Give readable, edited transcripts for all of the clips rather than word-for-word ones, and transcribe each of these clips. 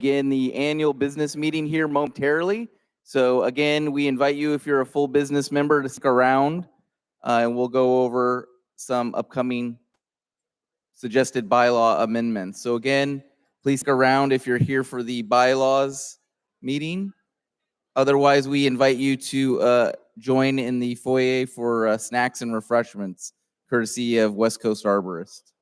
Begin the annual business meeting here momentarily. So again, we invite you, if you're a full business member, to stick around, and we'll go over some upcoming suggested bylaw amendments. So again, please stick around if you're here for the bylaws meeting. Otherwise, we invite you to join in the foyer for snacks and refreshments, courtesy of West Coast Arborist.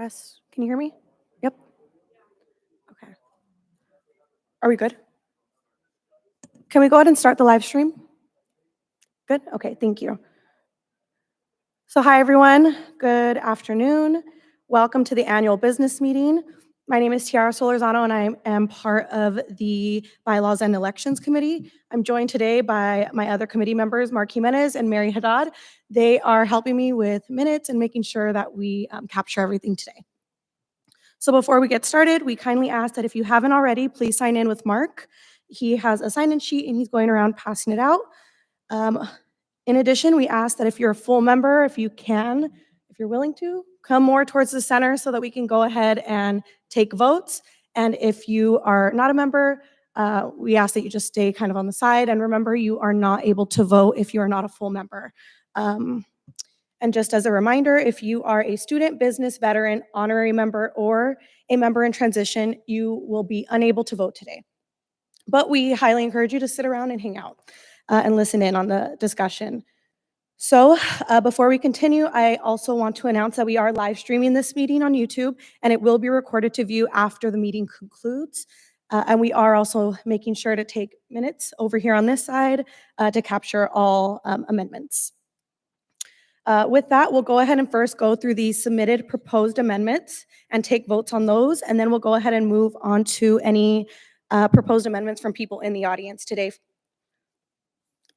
Test. Can you hear me? Yep. Okay. Are we good? Can we go ahead and start the live stream? Good? Okay, thank you. So hi, everyone. Good afternoon. Welcome to the annual business meeting. My name is Tiara Solorzano, and I am part of the Bylaws and Elections Committee. I'm joined today by my other committee members, Mark Jimenez and Mary Haddad. They are helping me with minutes and making sure that we capture everything today. So before we get started, we kindly ask that if you haven't already, please sign in with Mark. He has a sign-in sheet and he's going around passing it out. In addition, we ask that if you're a full member, if you're willing to, come more towards the center so that we can go ahead and take votes. And if you are not a member, we ask that you just stay kind of on the side. And remember, you are not able to vote if you are not a full member. And just as a reminder, if you are a student, business, veteran, honorary member, or a member in transition, you will be unable to vote today. But we highly encourage you to sit around and hang out and listen in on the discussion. So before we continue, I also want to announce that we are live streaming this meeting on YouTube, and it will be recorded to view after the meeting concludes. And we are also making sure to take minutes over here on this side to capture all amendments. With that, we'll go ahead and first go through the submitted proposed amendments and take votes on those, and then we'll go ahead and move on to any proposed amendments from people in the audience today.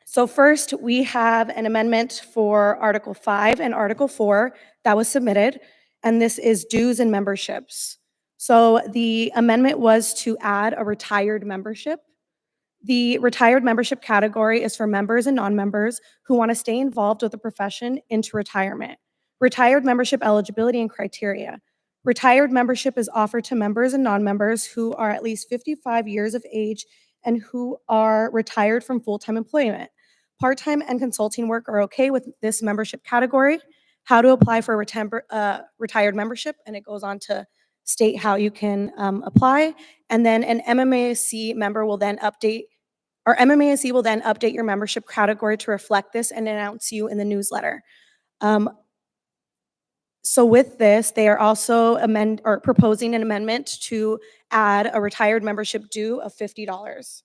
So first, we have an amendment for Article 5 and Article 4 that was submitted, and this is dues and memberships. So the amendment was to add a retired membership. The retired membership category is for members and non-members who want to stay involved with the profession into retirement. Retired membership eligibility and criteria. Retired membership is offered to members and non-members who are at least 55 years of age and who are retired from full-time employment. Part-time and consulting work are okay with this membership category. How to apply for retired membership, and it goes on to state how you can apply. And then an MMASC member will then update Our MMASC will then update your membership category to reflect this and announce you in the newsletter. So with this, they are also proposing an amendment to add a retired membership due of $50.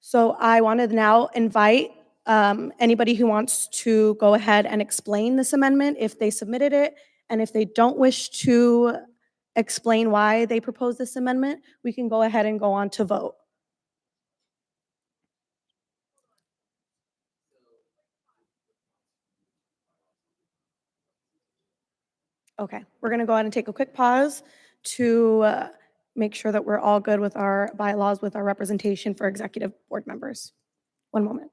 So I want to now invite anybody who wants to go ahead and explain this amendment if they submitted it, and if they don't wish to explain why they propose this amendment, we can go ahead and go on to vote. Okay, we're going to go ahead and take a quick pause to make sure that we're all good with our bylaws, with our representation for executive board members. One moment.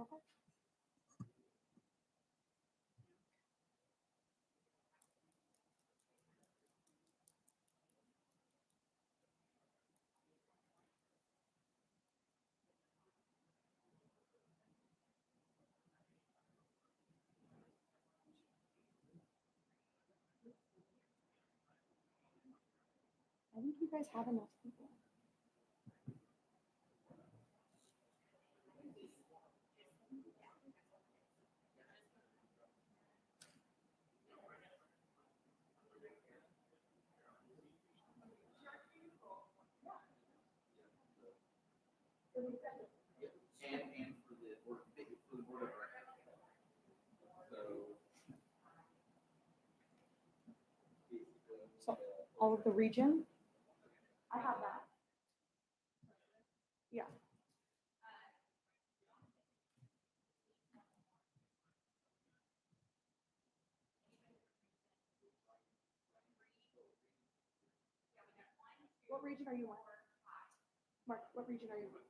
roll call? I think you guys have enough people. And for the board, for the board of directors. So all of the region? I have that. Yeah. What region are you in? Mark, what region are you in?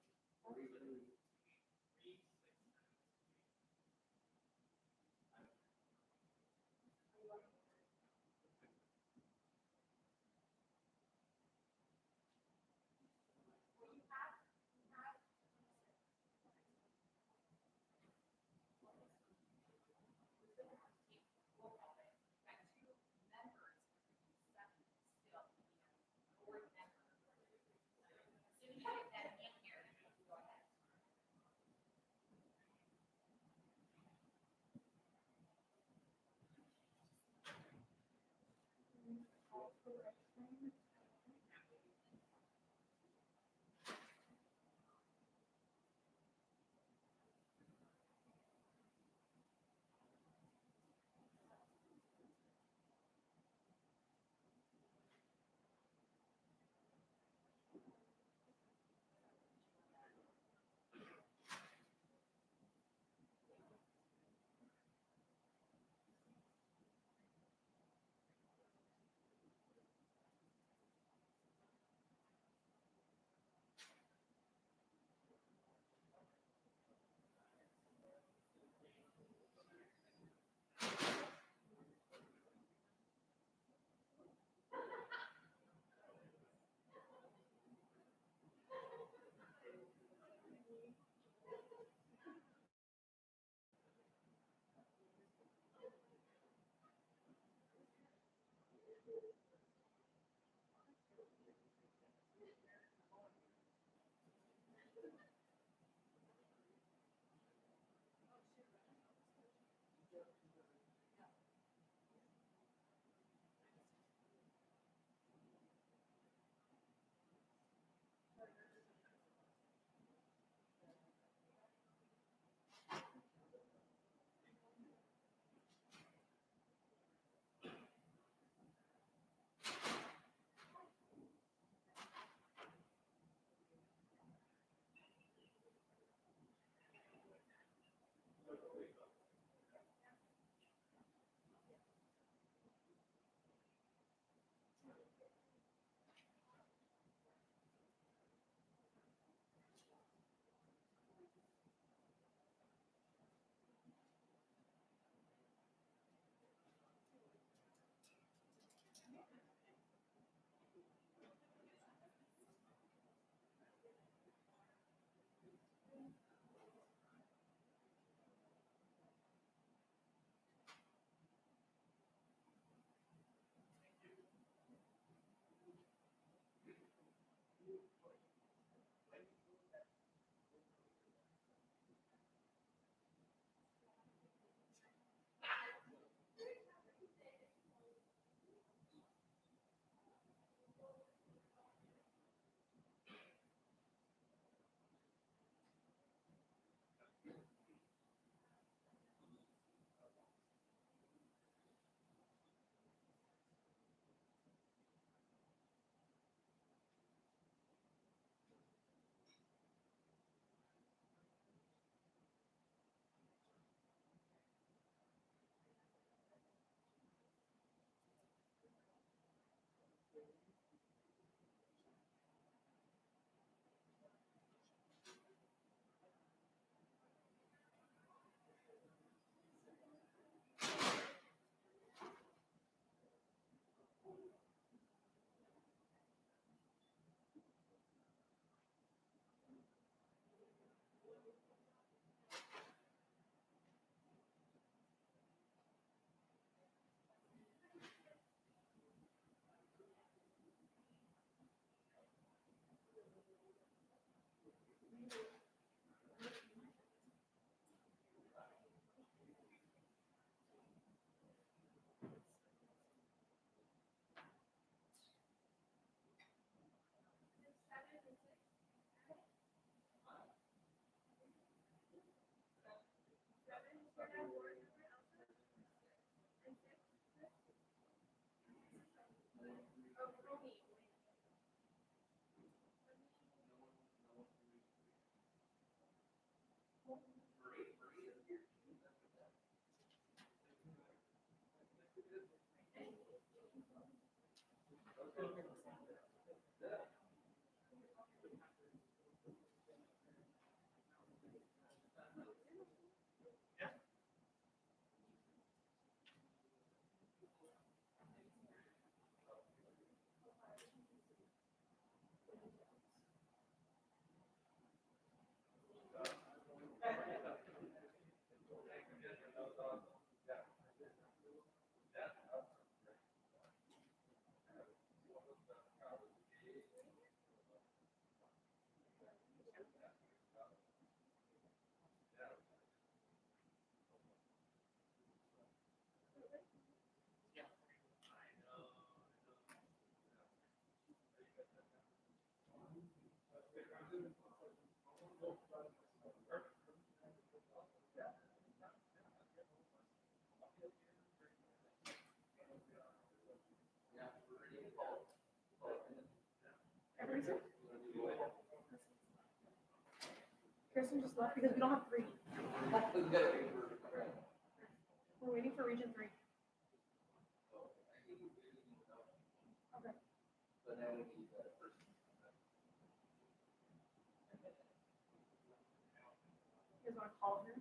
Kirsten just left because we don't have three. We're waiting for region 3. Okay. You guys want to call her?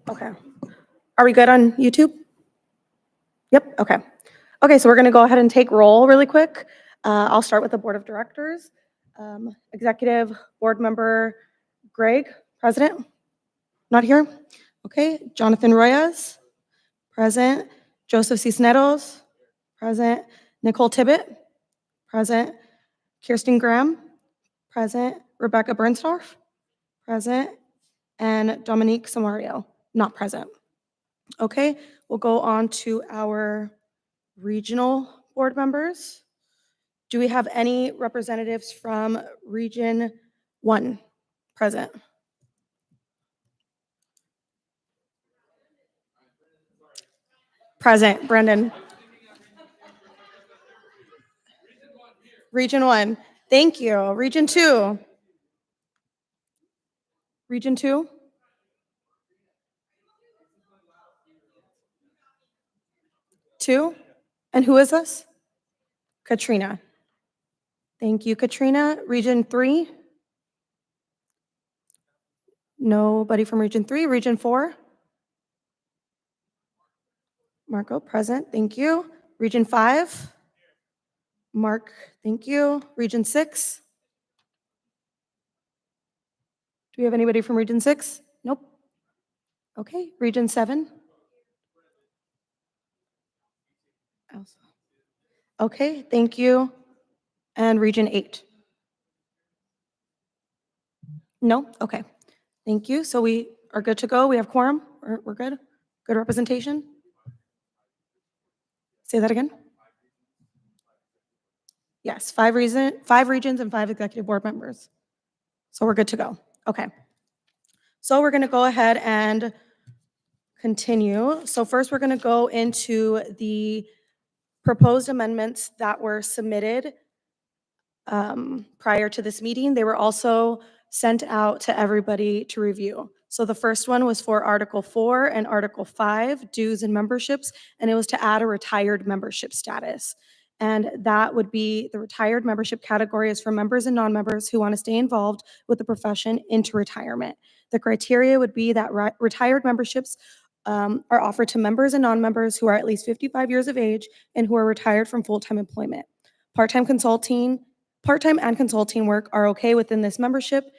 Okay. Are we good on YouTube? Yep, okay. Okay, so we're going to go ahead and take roll really quick. I'll start with the board of directors. Executive board member Greg, president, not here. Okay, Jonathan Royas, present. Joseph Cisneros, present. Nicole Tibbet, present. Kirsten Graham, present. Rebecca Bernstorff, present. And Dominique Samario, not present. Okay, we'll go on to our regional board members. Do we have any representatives from Region 1 present? Present, Brendan. Region 1, thank you. Region 2? Region 2? Two? And who is this? Katrina. Thank you, Katrina. Region 3? Nobody from Region 3. Region 4? Marco, present. Thank you. Region 5? Mark, thank you. Region 6? Do we have anybody from Region 6? Nope. Okay. Region 7? Elsa. Okay, thank you. And Region 8? No? Okay. Thank you. So we are good to go. We have quorum. We're good? Good representation? Say that again. Yes, 5 regions and 5 executive board members. So we're good to go. Okay. So we're going to go ahead and continue. So first we're going to go into the proposed amendments that were submitted prior to this meeting. They were also sent out to everybody to review. So the first one was for Article 4 and Article 5, dues and memberships, and it was to add a retired membership status. And that would be the retired membership category is for members and non-members who want to stay involved with the profession into retirement. The criteria would be that retired memberships are offered to members and non-members who are at least 55 years of age and who are retired from full-time employment. Part-time and consulting work are okay within this membership.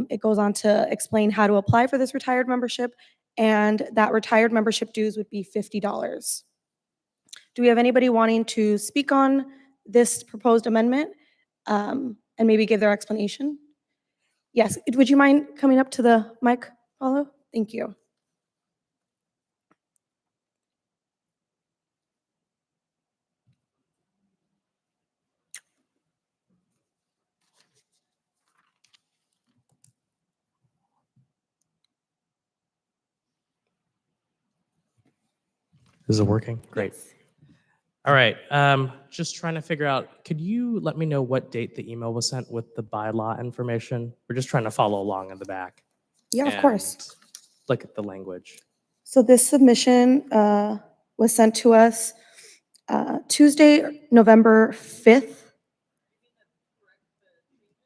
It goes on to explain how to apply for this retired membership, and that retired membership dues would be $50. Do we have anybody wanting to speak on this proposed amendment and maybe give their explanation? Yes, would you mind coming up to the mic, Paulo? Thank you. Is it working? Great. Yes. All right. Just trying to figure out, could you let me know what date the email was sent with the bylaw information? We're just trying to follow along in the back. Yeah, of course. and Look at the language. So this submission was sent to us Tuesday, November 5th.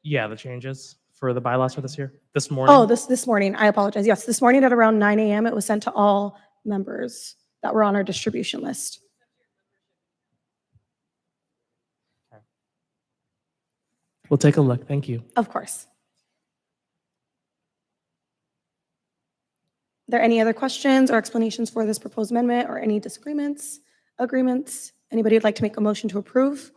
Yeah, the changes for the bylaws for this year, this morning. Oh, this morning. I apologize. Yes, this morning at around 9 a.m. It was sent to all members that were on our distribution list. We'll take a look. Thank you. Of course. Are there any other questions or explanations for this proposed amendment or any disagreements, agreements? Anybody would like to make a motion to approve?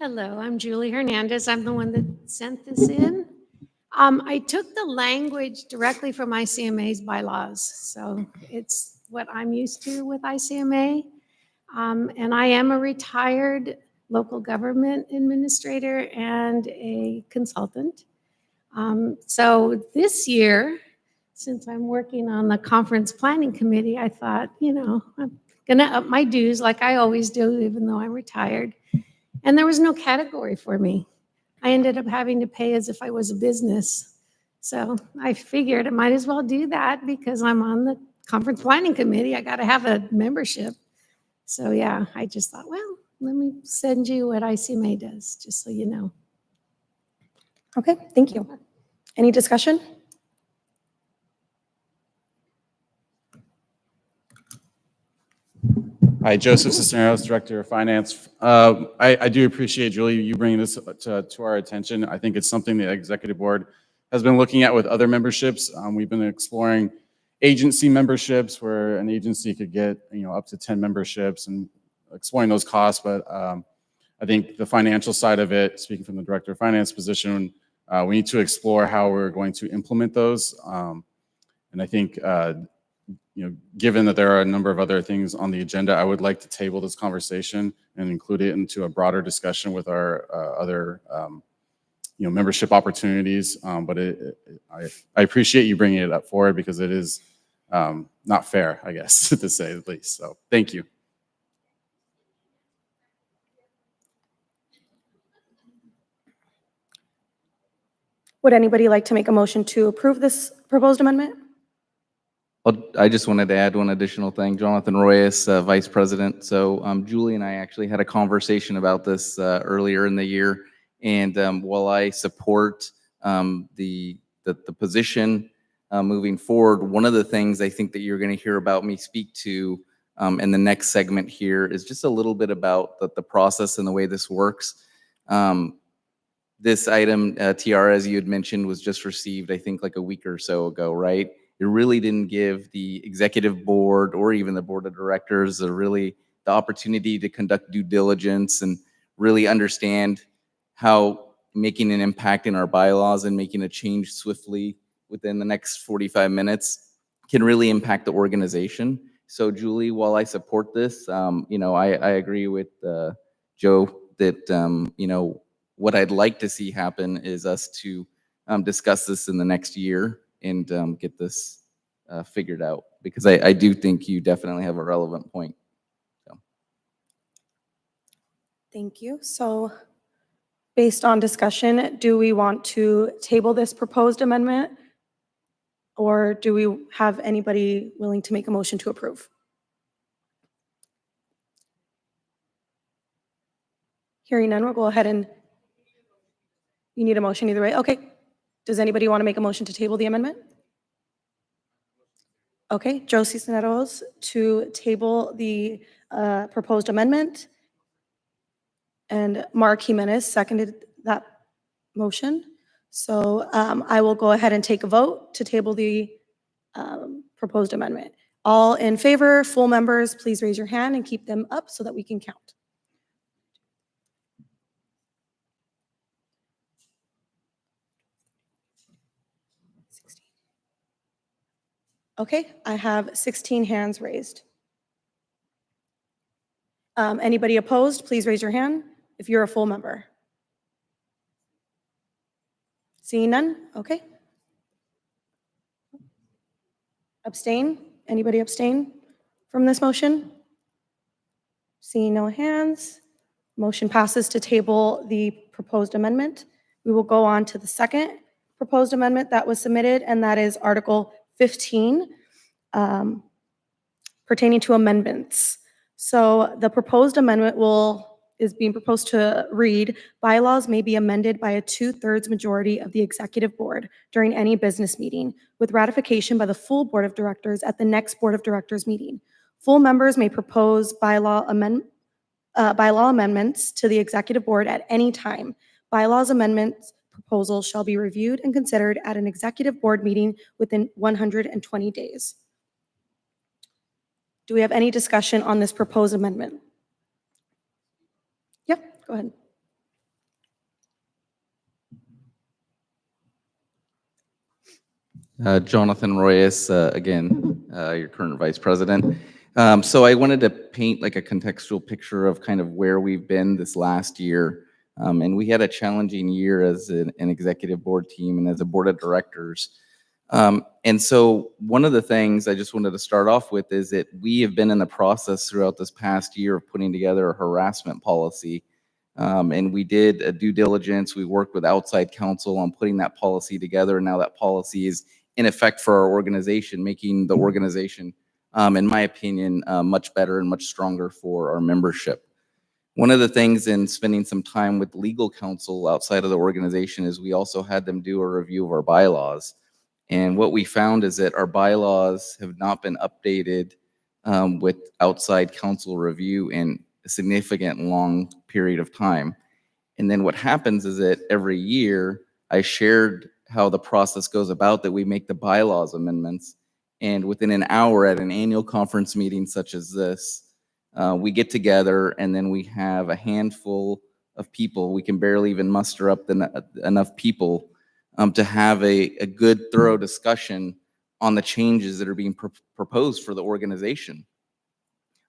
Hello, I'm Julie Hernandez. I'm the one that sent this in. I took the language directly from ICMA's bylaws, so it's what I'm used to with ICMA. And I am a retired local government administrator and a consultant. So this year, since I'm working on the conference planning committee, I thought, I'm gonna up my dues like I always do, even though I'm retired. And there was no category for me. I ended up having to pay as if I was a business. So I figured I might as well do that because I'm on the conference planning committee. I got to have a membership. So yeah, I just thought, well, let me send you what ICMA does, just so you know. Okay, thank you. Any discussion? Hi, Joseph Cisneros, Director of Finance. I do appreciate, Julie, you bringing this to our attention. I think it's something the Executive Board has been looking at with other memberships. We've been exploring agency memberships where an agency could get up to 10 memberships and exploring those costs. But I think the financial side of it, speaking from the Director of Finance position, we need to explore how we're going to implement those. And I think given that there are a number of other things on the agenda, I would like to table this conversation and include it into a broader discussion with our other, membership opportunities. But I appreciate you bringing it up forward because it is not fair, I guess, to say the least. So thank you. Would anybody like to make a motion to approve this proposed amendment? I just wanted to add one additional thing. Jonathan Royas, Vice President. So Julie and I actually had a conversation about this earlier in the year. And while I support the position moving forward, one of the things I think that you're going to hear about me speak to in the next segment here is just a little bit about the process and the way this works. This item, TR, as you had mentioned, was just received, I think, like a week or so ago, right? It really didn't give the executive board or even the board of directors the opportunity to conduct due diligence and really understand how making an impact in our bylaws and making a change swiftly within the next 45 minutes can really impact the organization. So Julie, while I support this, I agree with Joe that, what I'd like to see happen is us to discuss this in the next year and get this figured out, because I do think you definitely have a relevant point. So. Thank you. So based on discussion, do we want to table this proposed amendment? Or do we have anybody willing to make a motion to approve? Hearing none, we'll go ahead and, you need a motion either way? Okay. Does anybody want to make a motion to table the amendment? Okay, Joe Cisneros to table the proposed amendment. And Mark Jimenez seconded that motion. So I will go ahead and take a vote to table the proposed amendment. All in favor, full members, please raise your hand and keep them up so that we can count. Okay, I have 16 hands raised. Anybody opposed, please raise your hand if you're a full member. Seeing none? Okay. Abstain? Anybody abstain from this motion? Seeing no hands, motion passes to table the proposed amendment. We will go on to the second proposed amendment that was submitted, and that is Article 15, pertaining to amendments. So the proposed amendment is being proposed to read, bylaws may be amended by a 2/3 majority of the executive board during any business meeting, with ratification by the full board of directors at the next board of directors meeting. Full members may propose bylaw amendments to the executive board at any time. Bylaws amendments proposals shall be reviewed and considered at an executive board meeting within 120 days. Do we have any discussion on this proposed amendment? Yep, go ahead. Jonathan Royas, again, your current vice president. So I wanted to paint like a contextual picture of kind of where we've been this last year. And we had a challenging year as an executive board team and as a board of directors. And so one of the things I just wanted to start off with is that we have been in the process throughout this past year of putting together a harassment policy. And we did a due diligence. We worked with outside counsel on putting that policy together. And now that policy is in effect for our organization, making the organization, in my opinion, much better and much stronger for our membership. One of the things in spending some time with legal counsel outside of the organization is we also had them do a review of our bylaws. And what we found is that our bylaws have not been updated with outside counsel review in a significant long period of time. And then what happens is that every year I shared how the process goes about that we make the bylaws amendments. And within an hour at an annual conference meeting such as this, we get together and then we have a handful of people. We can barely even muster up enough people to have a good, thorough discussion on the changes that are being proposed for the organization.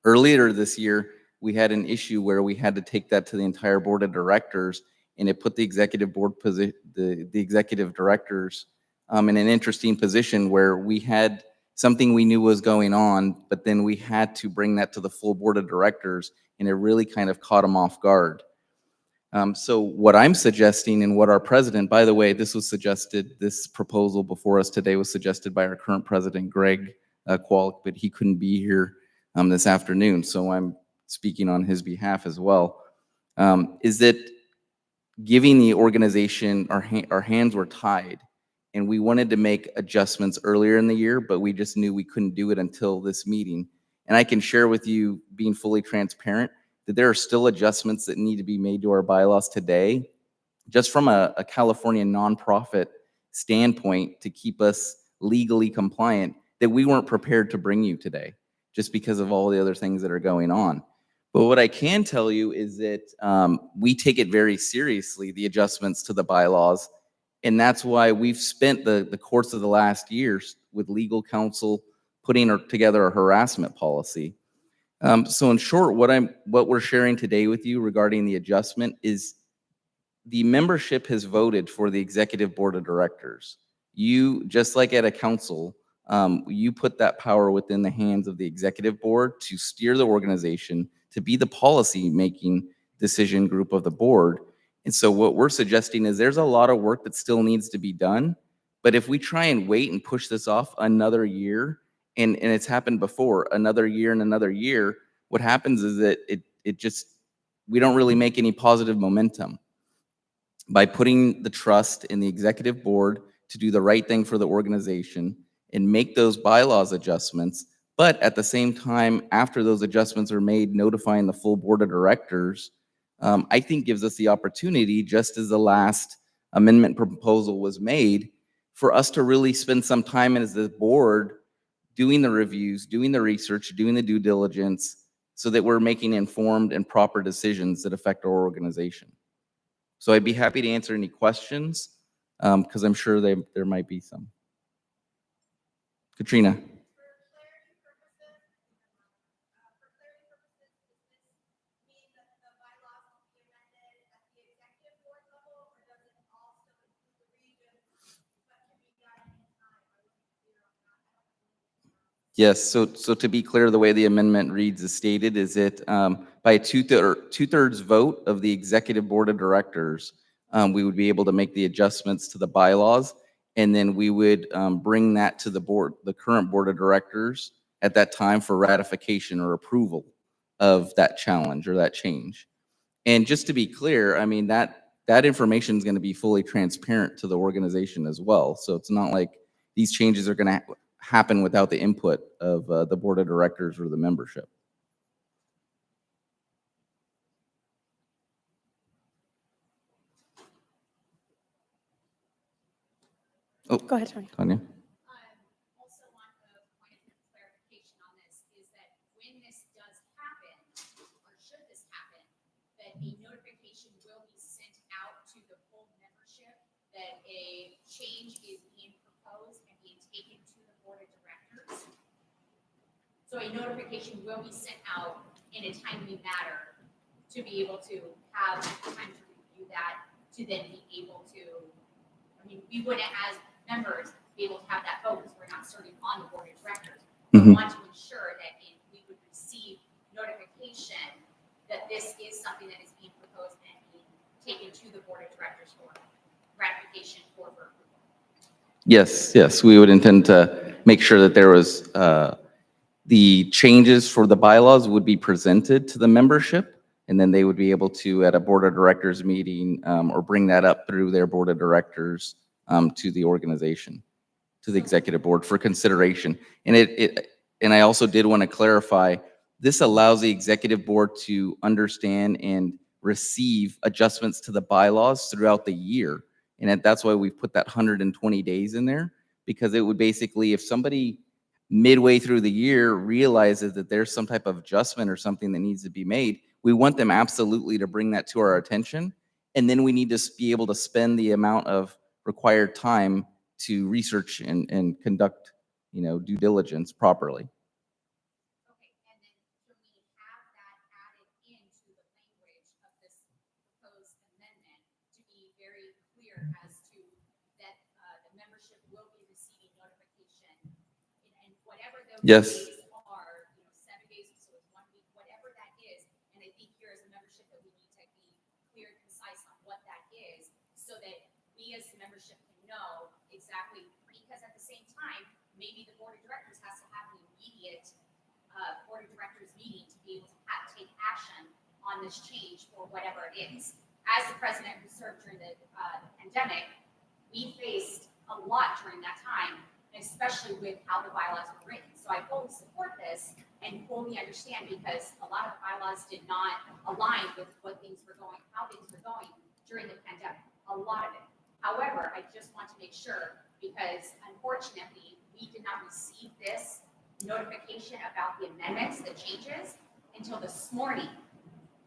Earlier this year, we had an issue where we had to take that to the entire board of directors, and it put the executive board the executive directors in an interesting position where we had something we knew was going on, but then we had to bring that to the full board of directors, and it really kind of caught them off guard. So what I'm suggesting and what our president, by the way, this proposal before us today was suggested by our current president, Greg Kwolek, but he couldn't be here this afternoon, so I'm speaking on his behalf as well, is that giving the organization, our hands were tied, and we wanted to make adjustments earlier in the year, but we just knew we couldn't do it until this meeting. And I can share with you, being fully transparent, that there are still adjustments that need to be made to our bylaws today, just from a California nonprofit standpoint to keep us legally compliant, that we weren't prepared to bring you today, just because of all the other things that are going on. But what I can tell you is that we take it very seriously, the adjustments to the bylaws, and that's why we've spent the course of the last years with legal counsel putting together a harassment policy. So in short, what we're sharing today with you regarding the adjustment is the membership has voted for the executive board of directors. You, just like at a council, you put that power within the hands of the executive board to steer the organization, to be the policy-making decision group of the board. And so what we're suggesting is there's a lot of work that still needs to be done, but if we try and wait and push this off another year, and it's happened before, another year and another year, what happens is that we don't really make any positive momentum. By putting the trust in the executive board to do the right thing for the organization and make those bylaws adjustments, but at the same time, after those adjustments are made, notifying the full board of directors, I think gives us the opportunity, just as the last amendment proposal was made, for us to really spend some time as the board doing the reviews, doing the research, doing the due diligence, so that we're making informed and proper decisions that affect our organization. So I'd be happy to answer any questions, because I'm sure there might be some. Katrina. Yes, so to be clear, the way the amendment reads is stated is it by a two-thirds vote of the executive board of directors, we would be able to make the adjustments to the bylaws, and then we would bring that to the board, the current board of directors at that time for ratification or approval of that challenge or that change. And just to be clear, I mean, that information is going to be fully transparent to the organization as well. So it's not like these changes are going to happen without the input of the board of directors or the membership. Oh, Go ahead, Tony. Tanya. Also want a point of clarification on this, is that when this does happen, or should this happen, that a notification will be sent out to the full membership that a change is being proposed and being taken to the board of directors. So a notification will be sent out in a timely manner to be able to have time to review that, to then be able to, I mean, we wouldn't as members be able to have that vote because we're not serving on the board of directors. We want to ensure that we would receive notification that this is something that is being proposed and being taken to the board of directors for ratification for approval. Yes, yes, we would intend to make sure that there was the changes for the bylaws would be presented to the membership, and then they would be able to, at a board of directors meeting, or bring that up through their board of directors to the organization, to the executive board for consideration. And and I also did want to clarify, this allows the executive board to understand and receive adjustments to the bylaws throughout the year. And that's why we put that 120 days in there, because it would basically, if somebody midway through the year realizes that there's some type of adjustment or something that needs to be made, we want them absolutely to bring that to our attention. And then we need to be able to spend the amount of required time to research and conduct, due diligence properly. Okay, and then can we have that added into the language of this proposed amendment to be very clear as to that the membership will be receiving notification and whatever those Yes. days are, 7 days, so it's 1 week, whatever that is. And I think here as a membership that we need to be clear and concise on what that is so that we as the membership can know exactly, because at the same time, maybe the board of directors has to have an immediate board of directors meeting to be able to take action on this change or whatever it is. As the president who served during the pandemic, we faced a lot during that time, especially with how the bylaws were written. So I fully support this and fully understand, because a lot of the bylaws did not align with what things were going, how things were going during the pandemic, a lot of it. However, I just want to make sure, because unfortunately, we did not receive this notification about the amendments, the changes, until this morning.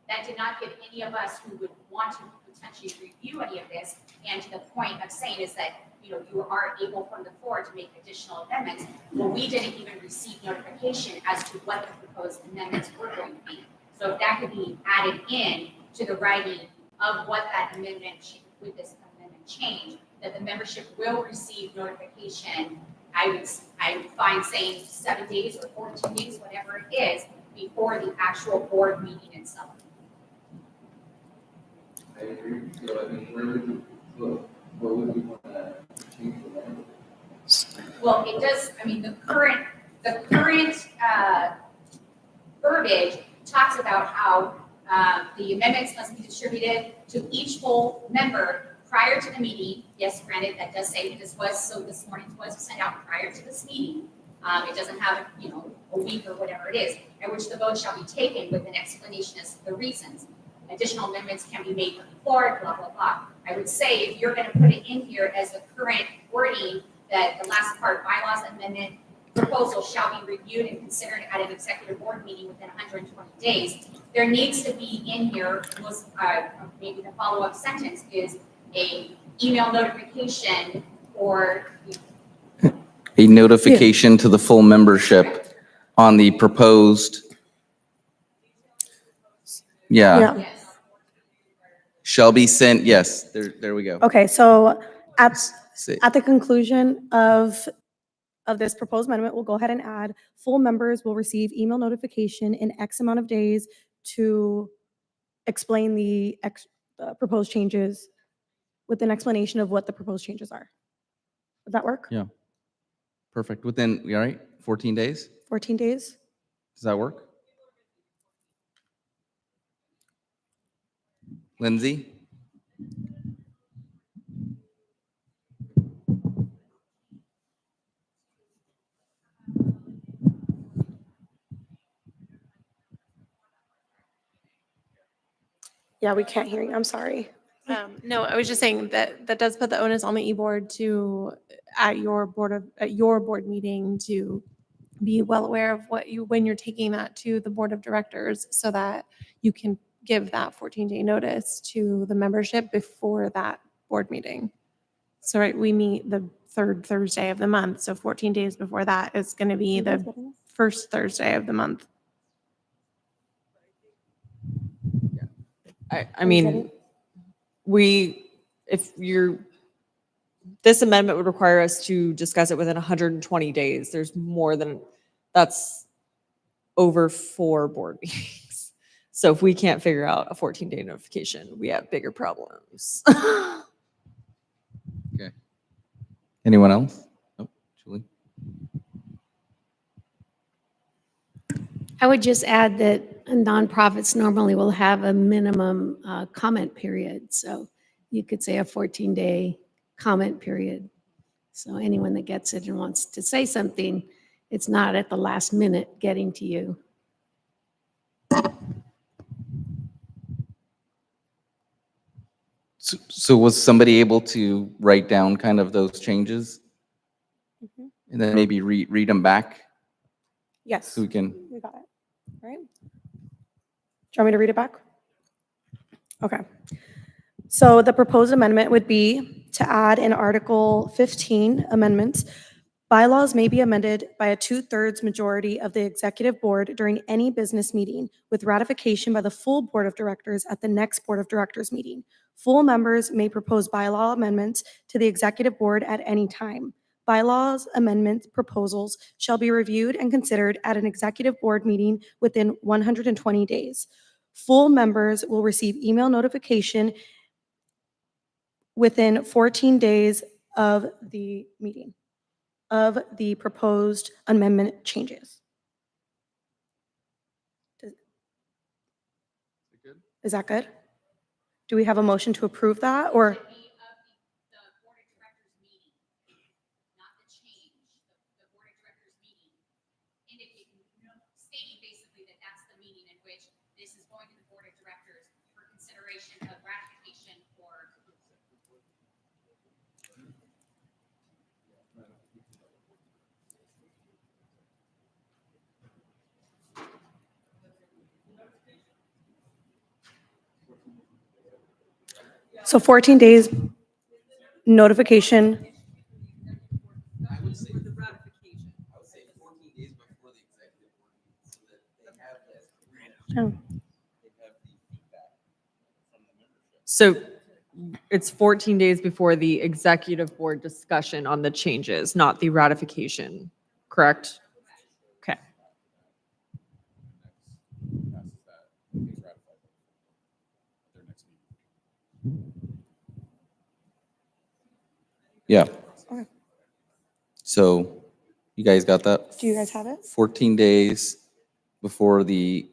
That did not give any of us who would want to potentially review any of this, and to the point of saying is that, you are able from the floor to make additional amendments. Well, we didn't even receive notification as to what the proposed amendments were going to be. So if that could be added in to the writing of what that amendment, with this amendment change, that the membership will receive notification, I would find saying 7 days or 14 days, whatever it is, before the actual board meeting itself. I agree. So, I mean, where would we want to change the language? Well, it does, I mean, the current verbiage talks about how the amendments must be distributed to each full member prior to the meeting. Yes, granted, that does say that this morning's was sent out prior to this meeting. It doesn't have, a week or whatever it is, at which the vote shall be taken with an explanation as to the reasons. Additional amendments can be made from the floor, blah, blah, blah. I would say if you're going to put it in here as the current wording, that the last part, bylaws amendment proposal shall be reviewed and considered at an executive board meeting within 120 days. There needs to be in here, maybe the follow-up sentence is a email notification or A notification to the full membership on the proposed, Yeah. yes. shall be sent, yes, there we go. Okay, so at Say- the conclusion of of this proposed amendment, we'll go ahead and add, full members will receive email notification in X amount of days to explain the proposed changes with an explanation of what the proposed changes are. Would that work? Yeah. Perfect. Within, you all right? 14 days? 14 days? Does that work? Lindsay? Yeah, we can't hear you. I'm sorry. No, I was just saying that that does put the onus on the e-board to, at your board meeting, to be well aware of when you're taking that to the board of directors so that you can give that 14-day notice to the membership before that board meeting. So, right, we meet the third Thursday of the month, so 14 days before that is going to be the first Thursday of the month. I mean, this amendment would require us to discuss it within 120 days. There's more than, that's over 4 board meetings. So if we can't figure out a 14-day notification, we have bigger problems. Okay. Anyone else? Nope. Julie? I would just add that nonprofits normally will have a minimum comment period. So you could say a 14-day comment period. So anyone that gets it and wants to say something, it's not at the last minute getting to you. So was somebody able to write down kind of those changes Mhm. and then maybe read them back Yes, so we can? we got it. All right. Do you want me to read it back? Okay. So the proposed amendment would be to add in Article 15 amendments, bylaws may be amended by a 2/3 majority of the executive board during any business meeting with ratification by the full board of directors at the next board of directors meeting. Full members may propose bylaw amendments to the executive board at any time. Bylaws amendment proposals shall be reviewed and considered at an executive board meeting within 120 days. Full members will receive email notification within 14 days of the meeting of the proposed amendment changes. Is that good? Do we have a motion to approve that, or? Stating basically that that's the meeting in which this is going to the board of directors for consideration of ratification or. So 14 days notification. I would say 14 days before the executive board meeting so that they have that. Oh. They have the feedback from the membership. So it's 14 days before the executive board discussion on the changes, not the ratification, correct? Okay. Passes that, is ratified at their next meeting. Yeah. Okay. So you guys got that? Do you guys have it? 14 days before the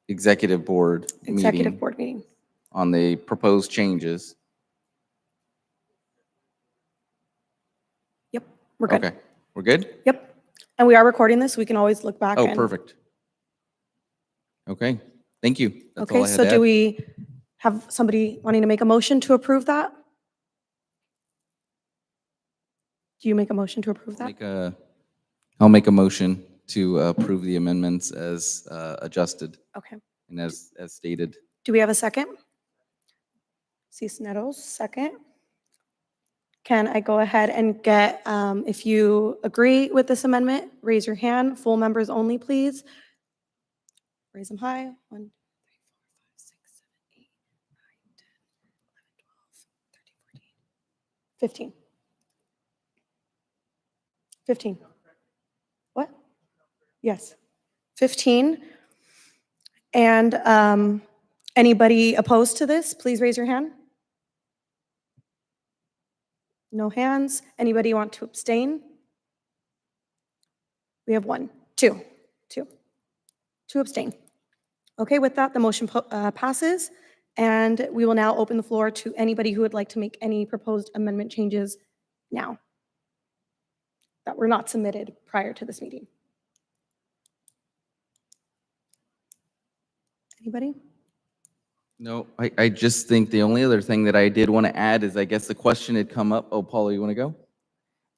executive board Executive meeting board meeting. on the proposed changes. Yep, we're good. Okay, we're good? Yep. And we are recording this. We can always look back. Oh, and- perfect. Okay, thank you. That's all Okay, I had so to do add. we have somebody wanting to make a motion to approve that? Do you make a motion to approve that? I'll make a motion to approve the amendments as adjusted Okay. and as stated. Do we have a second? Cisneros, second. Can I go ahead and get, if you agree with this amendment, raise your hand. Full members only, please. Raise them high. 1, 2, 3, 4, 5, 6, 7, 8, 9, 10, 11, 12, 13, 14, 15. 15. What? Yes. 15. And anybody opposed to this, please raise your hand. No hands. Anybody want to abstain? We have 1, 2 abstain. Okay, with that, the motion passes, and we will now open the floor to anybody who would like to make any proposed amendment changes now that were not submitted prior to this meeting. Anybody? No, I just think the only other thing that I did want to add is I guess the question had come up. Oh, Paula, you want to go?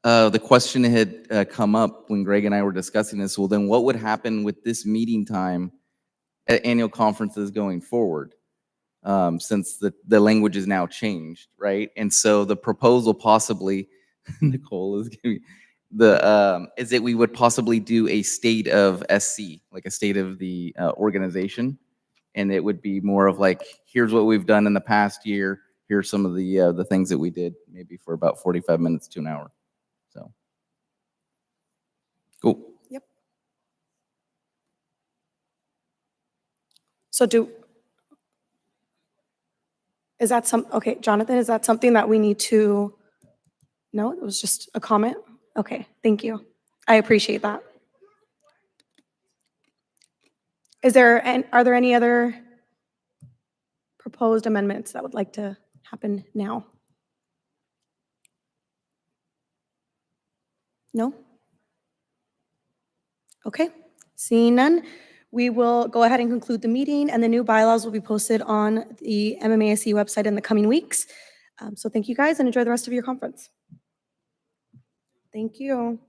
The question had come up when Greg and I were discussing this. Well, then what would happen with this meeting time at annual conferences going forward? Since the language is now changed, right? And so the proposal possibly, Nicole is giving is that we would possibly do a state of SC, like a state of the organization. And it would be more of like, here's what we've done in the past year. Here's some of the things that we did, maybe for about 45 minutes to an hour. So, cool. Yep. So is that okay, Jonathan, is that something that we need to, no, it was just a comment? Okay, thank you. I appreciate that. Are there any other proposed amendments that would like to happen now? No? Okay, seeing none, we will go ahead and conclude the meeting, and the new bylaws will be posted on the MMASC website in the coming weeks. So thank you guys, and enjoy the rest of your conference. Thank you.